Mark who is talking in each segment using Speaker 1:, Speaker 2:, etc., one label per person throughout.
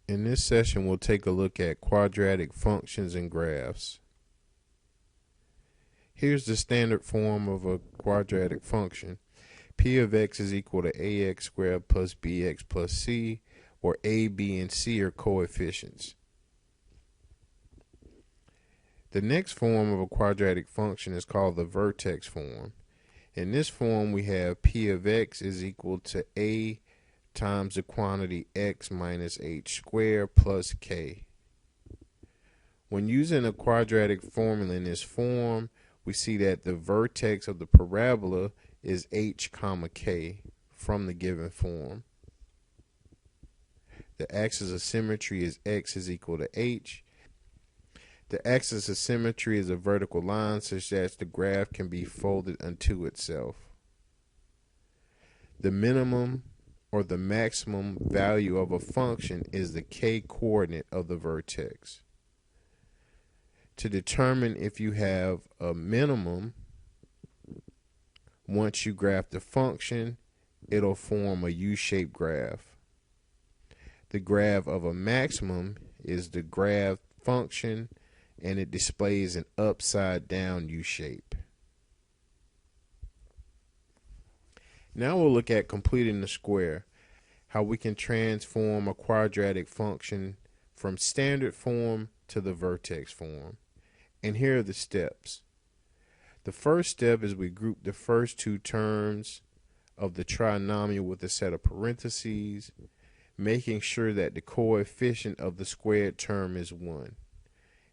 Speaker 1: In this session, we'll take a look at quadratic functions and graphs. Here's the standard form of a quadratic function. P of x is equal to ax squared plus bx plus c, where a, b, and c are coefficients. The next form of a quadratic function is called the vertex form. In this form, we have p of x is equal to a times the quantity x minus h squared plus k. When using a quadratic formula in this form, we see that the vertex of the parabola is h comma k from the given form. The axis of symmetry is x is equal to h. The axis of symmetry is a vertical line such that the graph can be folded unto itself. The minimum or the maximum value of a function is the k-coordinate of the vertex. To determine if you have a minimum, once you graph the function, it'll form a U-shaped graph. The graph of a maximum is the graph function, and it displays an upside down U-shape. Now we'll look at completing the square, how we can transform a quadratic function from standard form to the vertex form. And here are the steps. The first step is we group the first two terms of the trinomial with a set of parentheses, making sure that the coefficient of the squared term is 1.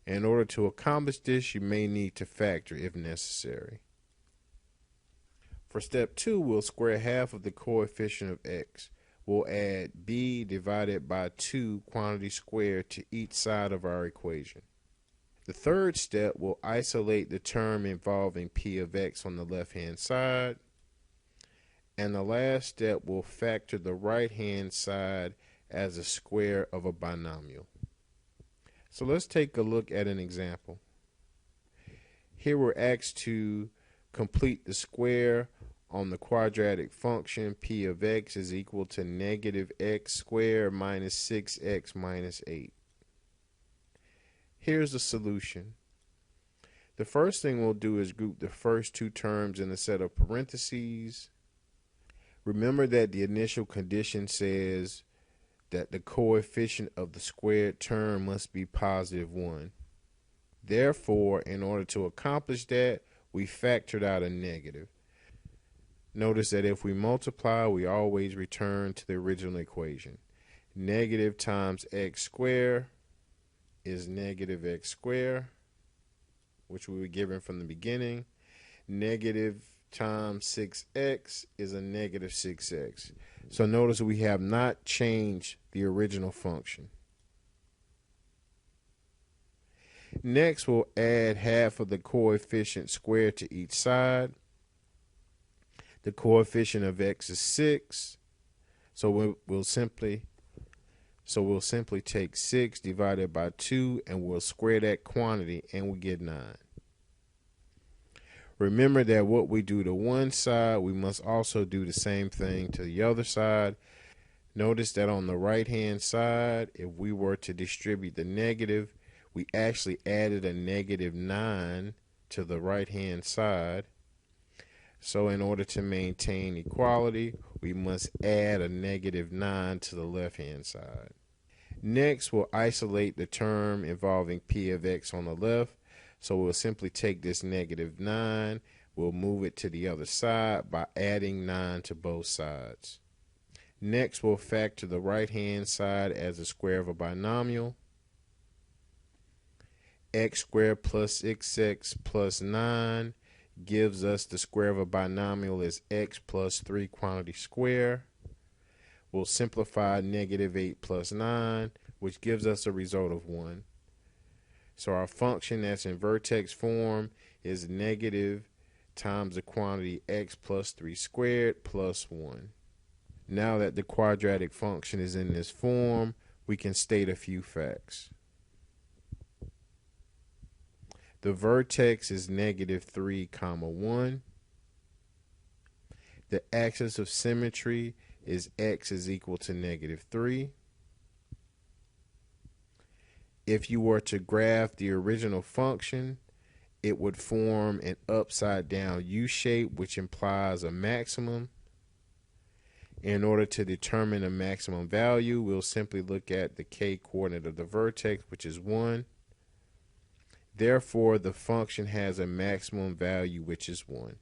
Speaker 1: In order to accomplish this, you may need to factor if necessary. For step 2, we'll square half of the coefficient of x. We'll add b divided by 2 quantity squared to each side of our equation. The third step will isolate the term involving p of x on the left-hand side. And the last step will factor the right-hand side as a square of a binomial. So let's take a look at an example. Here we're asked to complete the square on the quadratic function p of x is equal to negative x squared minus 6x minus 8. Here's the solution. The first thing we'll do is group the first two terms in a set of parentheses. Remember that the initial condition says that the coefficient of the squared term must be positive 1. Therefore, in order to accomplish that, we factored out a negative. Notice that if we multiply, we always return to the original equation. Negative times x squared is negative x squared, which we were given from the beginning. Negative times 6x is a negative 6x. So notice we have not changed the original function. Next, we'll add half of the coefficient squared to each side. The coefficient of x is 6, so we'll simply take 6 divided by 2, and we'll square that quantity, and we get 9. Remember that what we do to one side, we must also do the same thing to the other side. Notice that on the right-hand side, if we were to distribute the negative, we actually added a negative 9 to the right-hand side. So in order to maintain equality, we must add a negative 9 to the left-hand side. Next, we'll isolate the term involving p of x on the left. So we'll simply take this negative 9, we'll move it to the other side by adding 9 to both sides. Next, we'll factor the right-hand side as the square of a binomial. X squared plus 6x plus 9 gives us the square of a binomial is x plus 3 quantity square. We'll simplify negative 8 plus 9, which gives us a result of 1. So our function that's in vertex form is negative times the quantity x plus 3 squared plus 1. Now that the quadratic function is in this form, we can state a few facts. The vertex is negative 3, 1. The axis of symmetry is x is equal to negative 3. If you were to graph the original function, it would form an upside down U shape, which implies a maximum. In order to determine a maximum value, we'll simply look at the k coordinate of the vertex, which is 1. Therefore, the function has a maximum value, which is 1.